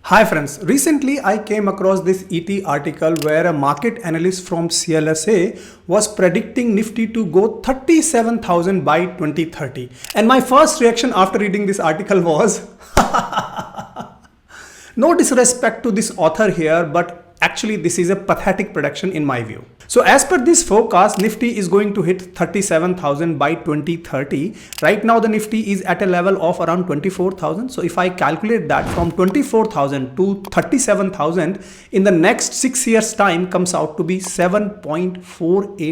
Hi friends, recently I came across this ET article where a market analyst from CLSA was predicting Nifty to go 37,000 by 2030. And my first reaction after reading this article was, no disrespect to this author here, but actually this is a pathetic prediction in my view. So as per this forecast, Nifty is going to hit 37,000 by 2030. Right now the Nifty is at a level of around 24,000. So if I calculate that from 24,000 to 37,000 in the next 6 years time comes out to be 7.48%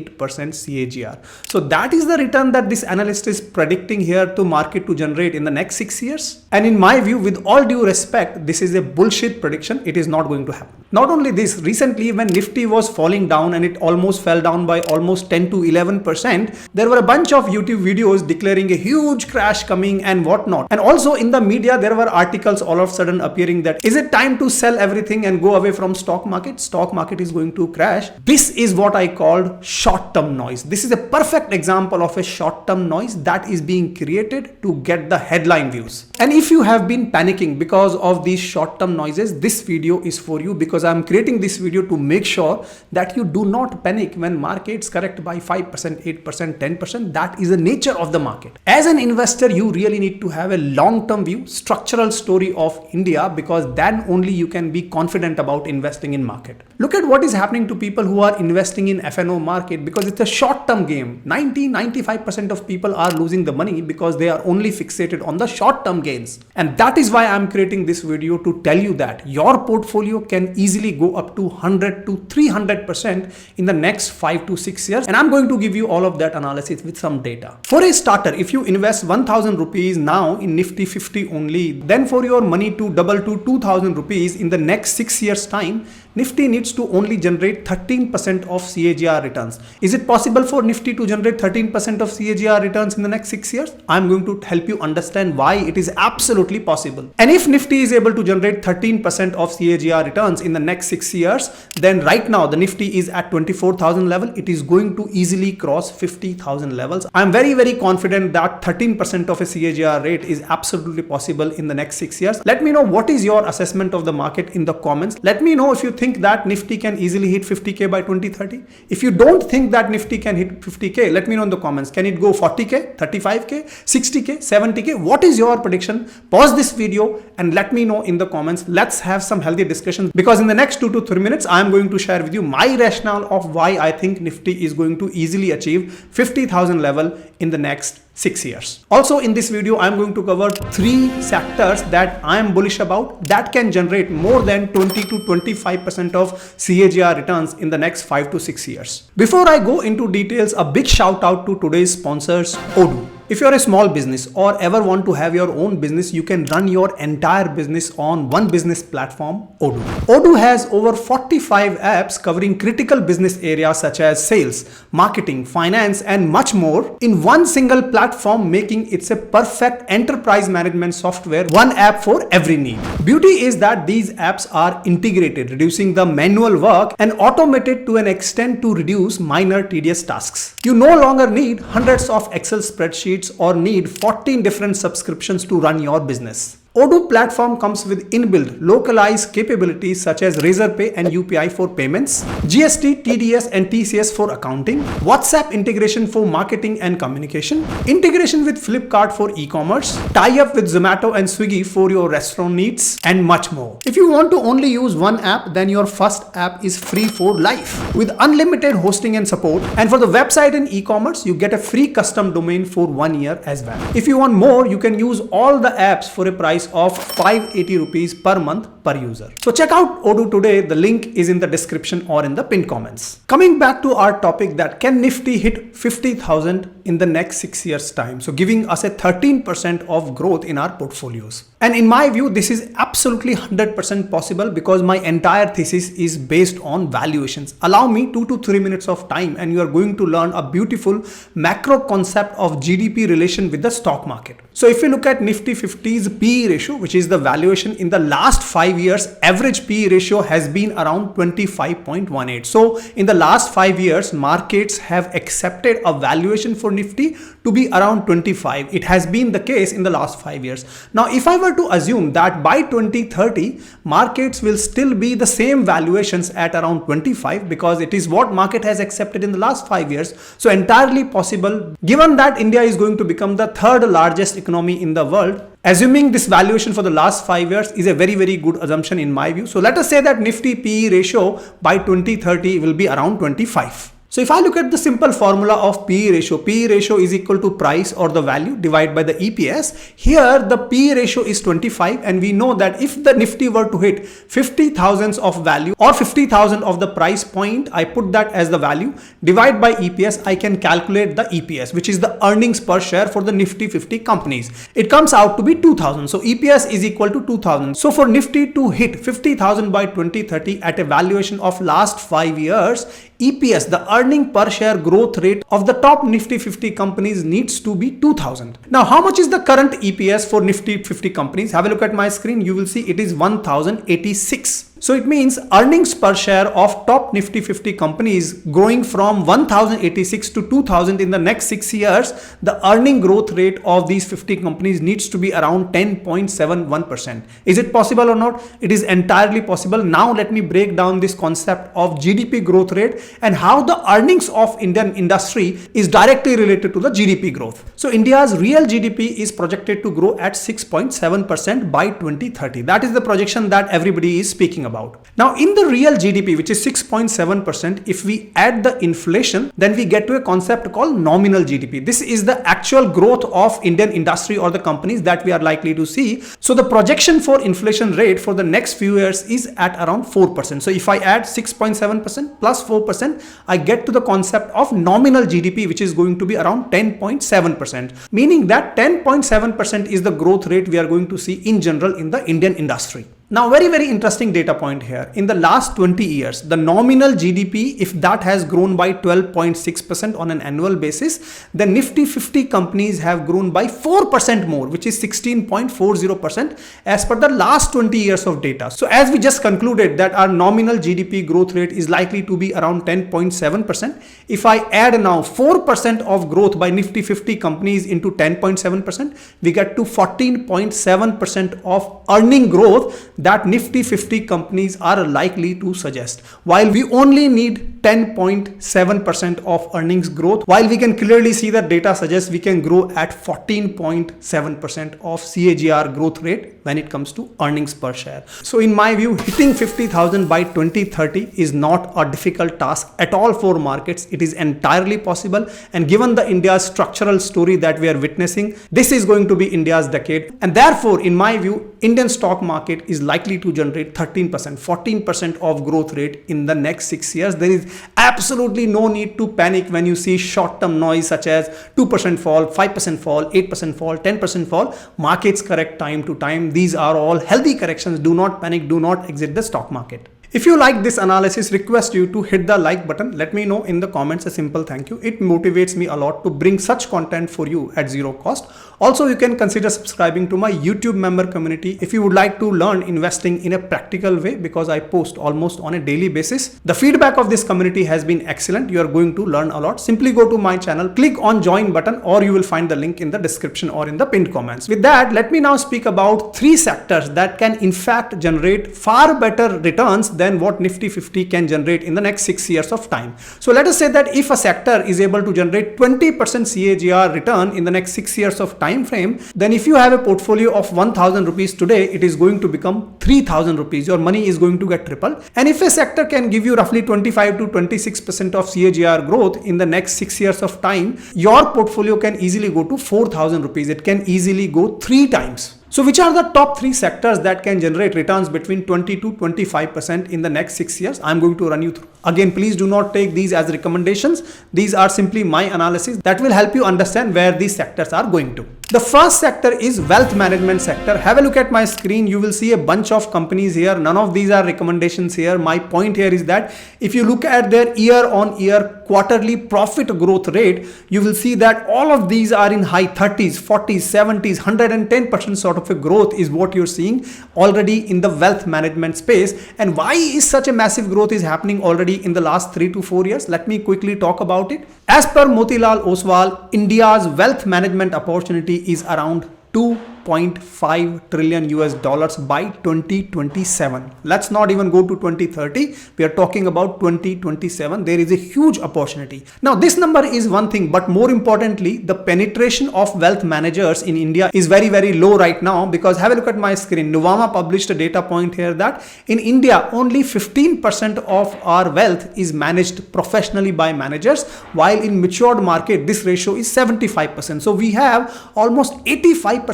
CAGR. So that is the return that this analyst is predicting here to market to generate in the next 6 years. And in my view, with all due respect, this is a bullshit prediction. It is not going to happen. Not only this, recently when Nifty was falling down and it almost fell down by almost 10 to 11%, there were a bunch of YouTube videos declaring a huge crash coming and whatnot. And also in the media, there were articles all of a sudden appearing that, is it time to sell everything and go away from stock market? Stock market is going to crash. This is what I called short-term noise. This is a perfect example of a short-term noise that is being created to get the headline views. And if you have been panicking because of these short-term noises, this video is for you, because I'm creating this video to make sure that you do not panic when markets correct by 5%, 8%, 10%. That is the nature of the market. As an investor, you really need to have a long-term view, structural story of India, because then only you can be confident about investing in market. Look at what is happening to people who are investing in F&O market, because it's a short-term game. 95% of people are losing the money because they are only fixated on the short-term gains. And that is why I'm creating this video, to tell you that your portfolio can easily go up to 100 to 300% in the next 5 to 6 years. And I'm going to give you all of that analysis with some data. For a starter, if you invest 1,000 rupees now in Nifty 50 only, then for your money to double to 2,000 rupees in the next 6 years time, Nifty needs to only generate 13% of CAGR returns. Is it possible for Nifty to generate 13% of CAGR returns in the next 6 years? I'm going to help you understand why it is absolutely possible. And if Nifty is able to generate 13% of CAGR returns in the next 6 years, then right now the Nifty is at 24,000 level. It is going to easily cross 50,000 levels. I'm very confident that 13% of a CAGR rate is absolutely possible in the next 6 years. Let me know what is your assessment of the market in the comments. Let me know if you think that Nifty can easily hit 50k by 2030. If you don't think that Nifty can hit 50k, let me know in the comments. Can it go 40k, 35k, 60k, 70k? What is your prediction? Pause this video and let me know in the comments. Let's have some healthy discussions, because in the next 2 to 3 minutes, I'm going to share with you my rationale of why I think Nifty is going to easily achieve 50,000 level in the next 6 years. Also in this video, I'm going to cover 3 sectors that I am bullish about that can generate more than 20 to 25% of CAGR returns in the next 5 to 6 years. Before I go into details, a big shout out to today's sponsors, Odoo. If you're a small business or ever want to have your own business, you can run your entire business on one business platform, Odoo. Odoo has over 45 apps covering critical business areas such as sales, marketing, finance, and much more in one single platform, making it a perfect enterprise management software, one app for every need. Beauty is that these apps are integrated, reducing the manual work and automated to an extent to reduce minor tedious tasks. You no longer need hundreds of Excel spreadsheets or need 14 different subscriptions to run your business. Odoo platform comes with inbuilt localized capabilities such as Razorpay and UPI for payments, GST, TDS and TCS for accounting, WhatsApp integration for marketing and communication, integration with Flipkart for e-commerce, tie-up with Zomato and Swiggy for your restaurant needs, and much more. If you want to only use one app, then your first app is free for life with unlimited hosting and support. And for the website and e-commerce, you get a free custom domain for 1 year as well. If you want more, you can use all the apps for a price of 580 rupees per month per user. So check out Odoo today. The link is in the description or in the pinned comments. Coming back to our topic, that can Nifty hit 50,000 in the next 6 years time, so giving us a 13% of growth in our portfolios. And in my view, this is absolutely 100% possible, because my entire thesis is based on valuations. Allow me 2 to 3 minutes of time and you are going to learn a beautiful macro concept of GDP relation with the stock market. So if you look at Nifty 50's PE ratio, which is the valuation in the last 5 years, average PE ratio has been around 25.18. So in the last 5 years, markets have accepted a valuation for Nifty to be around 25. It has been the case in the last 5 years. Now, if I were to assume that by 2030, markets will still be the same valuations at around 25, because it is what market has accepted in the last 5 years. So entirely possible, given that India is going to become the third largest economy in the world. Assuming this valuation for the last 5 years is a very, very good assumption in my view. So let us say that Nifty PE ratio by 2030 will be around 25. So if I look at the simple formula of PE ratio is equal to price or the value divided by the EPS. Here the PE ratio is 25, and we know that if the Nifty were to hit 50,000 of value or 50,000 of the price point, I put that as the value, divide by EPS, I can calculate the EPS, which is the earnings per share for the Nifty 50 companies. It comes out to be 2000. So EPS is equal to 2000. So for Nifty to hit 50,000 by 2030 at a valuation of last 5 years, EPS, the earning per share growth rate of the top Nifty 50 companies needs to be 2000. Now, how much is the current EPS for Nifty 50 companies? Have a look at my screen. You will see it is 1086. So it means earnings per share of top Nifty 50 companies growing from 1086 to 2000 in the next 6 years. The earning growth rate of these 50 companies needs to be around 10.71%. Is it possible or not? It is entirely possible. Now let me break down this concept of GDP growth rate and how the earnings of Indian industry is directly related to the GDP growth. So India's real GDP is projected to grow at 6.7% by 2030. That is the projection that everybody is speaking about. Now in the real GDP, which is 6.7%, if we add the inflation, then we get to a concept called nominal GDP. This is the actual growth of Indian industry or the companies that we are likely to see. So the projection for inflation rate for the next few years is at around 4%. So if I add 6.7% plus 4%, I get to the concept of nominal GDP, which is going to be around 10.7%, meaning that 10.7% is the growth rate we are going to see in general in the Indian industry. Now, very, very interesting data point here. In the last 20 years, the nominal GDP, if that has grown by 12.6% on an annual basis, the Nifty 50 companies have grown by 4% more, which is 16.40% as per the last 20 years of data. So as we just concluded that our nominal GDP growth rate is likely to be around 10.7%. If I add now 4% of growth by Nifty 50 companies into 10.7%, we get to 14.7% of earning growth that Nifty 50 companies are likely to suggest. While we only need 10.7% of earnings growth, while we can clearly see that data suggests we can grow at 14.7% of CAGR growth rate when it comes to earnings per share. So in my view, hitting 50,000 by 2030 is not a difficult task at all for markets. It is entirely possible, and given the India's structural story that we are witnessing, this is going to be India's decade, and therefore in my view, Indian stock market is likely to generate 13%, 14% of growth rate in the next 6 years. There is absolutely no need to panic when you see short-term noise such as 2% fall, 5% fall, 8% fall, 10% fall. Markets correct time to time. These are all healthy corrections. Do not panic. Do not exit the stock market. If you like this analysis, request you to hit the like button. Let me know in the comments a simple thank you. It motivates me a lot to bring such content for you at zero cost. Also, you can consider subscribing to my YouTube member community if you would like to learn investing in a practical way, because I post almost on a daily basis. The feedback of this community has been excellent. You are going to learn a lot. Simply go to my channel, click on join button, or you will find the link in the description or in the pinned comments. With that, let me now speak about 3 sectors that can in fact generate far better returns than what Nifty 50 can generate in the next 6 years of time. So let us say that if a sector is able to generate 20% CAGR return in the next 6 years of time frame, then if you have a portfolio of 1000 rupees today, it is going to become 3000 rupees. Your money is going to get tripled. And if a sector can give you roughly 25 to 26% of CAGR growth in the next 6 years of time, your portfolio can easily go to 4000 rupees. It can easily go 3 times. So which are the top 3 sectors that can generate returns between 20 to 25% in the next 6 years? I'm going to run you through. Again, please do not take these as recommendations. These are simply my analysis that will help you understand where these sectors are going to. The first sector is wealth management sector. Have a look at my screen. You will see a bunch of companies here. None of these are recommendations here. My point here is that if you look at their year-on-year quarterly profit growth rate, you will see that all of these are in high 30s, 40s, 70s, 110% sort of a growth is what you're seeing already in the wealth management space. And why is such a massive growth is happening already in the last 3 to 4 years? Let me quickly talk about it. As per Motilal Oswal, India's wealth management opportunity is around 2.5 trillion US dollars by 2027. Let's not even go to 2030. We are talking about 2027. There is a huge opportunity. Now, this number is one thing, but more importantly, the penetration of wealth managers in India is very, very low right now, because have a look at my screen. Nuvama published a data point here that in India, only 15% of our wealth is managed professionally by managers, while in matured market, this ratio is 75%. So we have almost 85%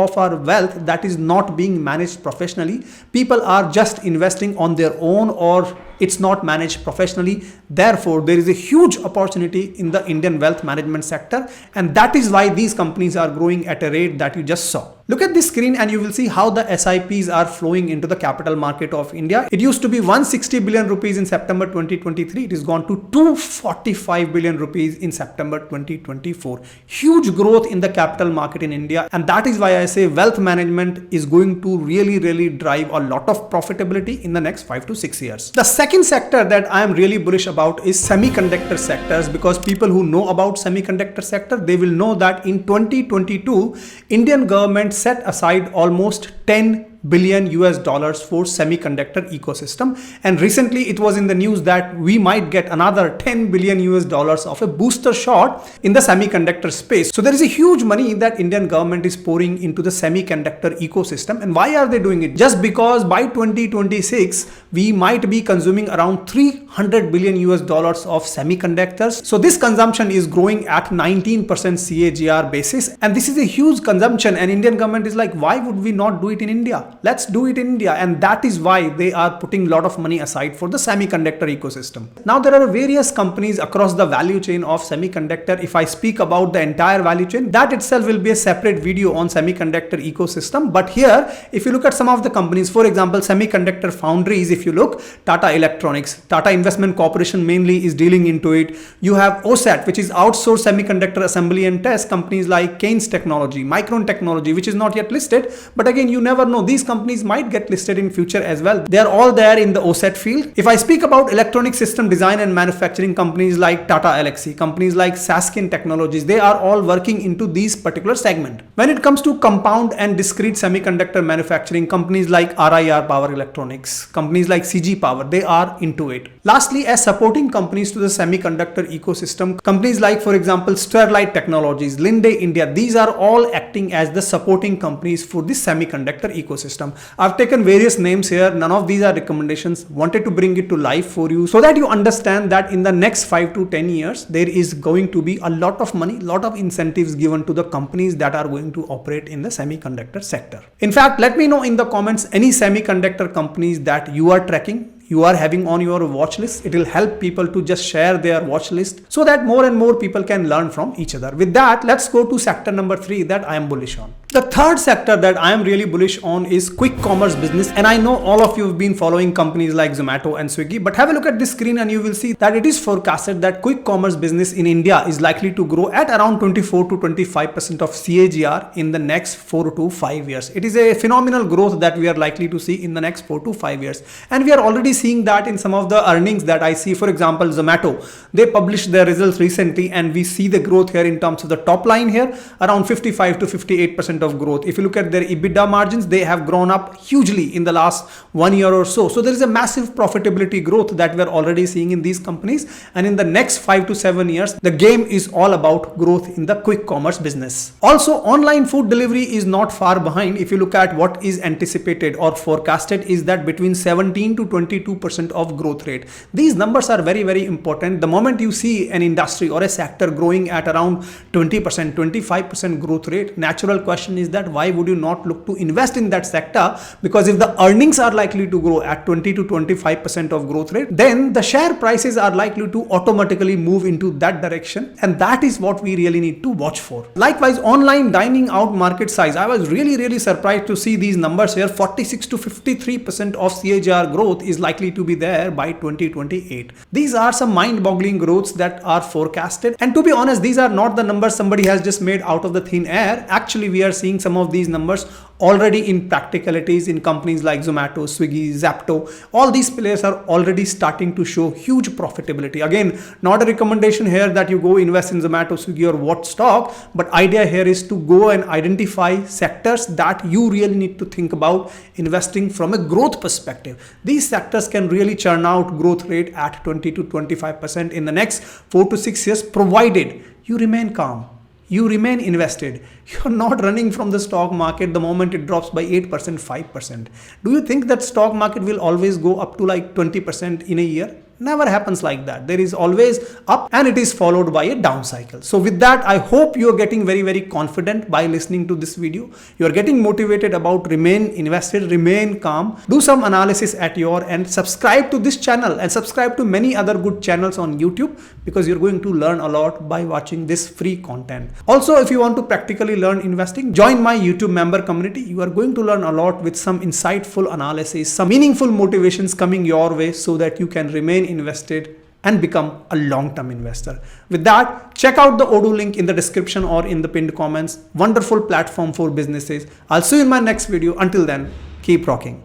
of our wealth that is not being managed professionally. People are just investing on their own, or it's not managed professionally. Therefore, there is a huge opportunity in the Indian wealth management sector, and that is why these companies are growing at a rate that you just saw. Look at this screen and you will see how the SIPs are flowing into the capital market of India. It used to be 160 billion rupees in September 2023. It is gone to 245 billion rupees in September 2024. Huge growth in the capital market in India, and that is why I say wealth management is going to really drive a lot of profitability in the next 5 to 6 years. The second sector that I am really bullish about is semiconductor sectors, because people who know about semiconductor sector, they will know that in 2022, Indian government set aside almost 10 billion US dollars for semiconductor ecosystem, and recently it was in the news that we might get another 10 billion US dollars of a booster shot in the semiconductor space. So there is a huge money that Indian government is pouring into the semiconductor ecosystem. And why are they doing it? Just because by 2026 we might be consuming around 300 billion US dollars of semiconductors. So this consumption is growing at 19% CAGR basis, and this is a huge consumption, and Indian government is like, why would we not do it in India? Let's do it in India. And that is why they are putting a lot of money aside for the semiconductor ecosystem. Now, there are various companies across the value chain of semiconductor. If I speak about the entire value chain, that itself will be a separate video on semiconductor ecosystem. But here, if you look at some of the companies, for example, semiconductor foundries, if you look, Tata Electronics, Tata Investment Corporation mainly is dealing into it. You have OSAT, which is outsourced semiconductor assembly and test, companies like Keynes Technology, Micron Technology, which is not yet listed. But again, you never know. These companies might get listed in future as well. They are all there in the OSAT field. If I speak about electronic system design and manufacturing, companies like Tata Elxsi, companies like Saskin Technologies, they are all working into these particular segment. When it comes to compound and discrete semiconductor manufacturing, companies like RIR Power Electronics, companies like CG Power, they are into it. Lastly, as supporting companies to the semiconductor ecosystem, companies like, for example, Sterlite Technologies, Linde India, these are all acting as the supporting companies for this semiconductor ecosystem. I've taken various names here. None of these are recommendations. Wanted to bring it to life for you so that you understand that in the next 5 to 10 years, there is going to be a lot of money, lot of incentives given to the companies that are going to operate in the semiconductor sector. In fact, let me know in the comments any semiconductor companies that you are tracking, you are having on your watch list. It will help people to just share their watch list so that more and more people can learn from each other. With that, let's go to sector number 3 that I am bullish on. The third sector that I am really bullish on is quick commerce business. And I know all of you have been following companies like Zomato and Swiggy, but have a look at this screen and you will see that it is forecasted that quick commerce business in India is likely to grow at around 24 to 25% of CAGR in the next 4 to 5 years. It is a phenomenal growth that we are likely to see in the next 4 to 5 years. And we are already seeing that in some of the earnings that I see. For example, Zomato, they published their results recently and we see the growth here in terms of the top line here, around 55 to 58% of growth. If you look at their EBITDA margins, they have grown up hugely in the last 1 year or so. So there is a massive profitability growth that we're already seeing in these companies. And in the next 5 to 7 years, the game is all about growth in the quick commerce business. Also, online food delivery is not far behind. If you look at what is anticipated or forecasted is that between 17 to 22% of growth rate. These numbers are very, very important. The moment you see an industry or a sector growing at around 20%, 25% growth rate, natural question question is that why would you not look to invest in that sector? Because if the earnings are likely to grow at 20 to 25% of growth rate, then the share prices are likely to automatically move into that direction, and that is what we really need to watch for. Likewise, online dining out market size, I was really surprised to see these numbers here. 46 to 53% of CAGR growth is likely to be there by 2028. These are some mind-boggling growths that are forecasted, and to be honest, these are not the numbers somebody has just made out of the thin air. Actually, we are seeing some of these numbers already in practicalities in companies like Zomato, Swiggy, Zapto. All these players are already starting to show huge profitability. Again, not a recommendation here that you go invest in Zomato, Swiggy or what stock, but idea here is to go and identify sectors that you really need to think about investing from a growth perspective. These sectors can really churn out growth rate at 20 to 25% in the next 4 to 6 years, provided you remain calm. You remain invested. You're not running from the stock market the moment it drops by 8%, 5%. Do you think that stock market will always go up to like 20% in a year? Never happens like that. There is always up, and it is followed by a down cycle. So with that, I hope you're getting very confident by listening to this video. You're getting motivated about remain invested, remain calm, do some analysis at your end, subscribe to this channel and subscribe to many other good channels on YouTube, because you're going to learn a lot by watching this free content. Also, if you want to practically learn investing, join my YouTube member community. You are going to learn a lot with some insightful analysis, some meaningful motivations coming your way so that you can remain invested and become a long-term investor. With that, check out the Odoo link in the description or in the pinned comments. Wonderful platform for businesses. I'll see you in my next video. Until then, keep rocking.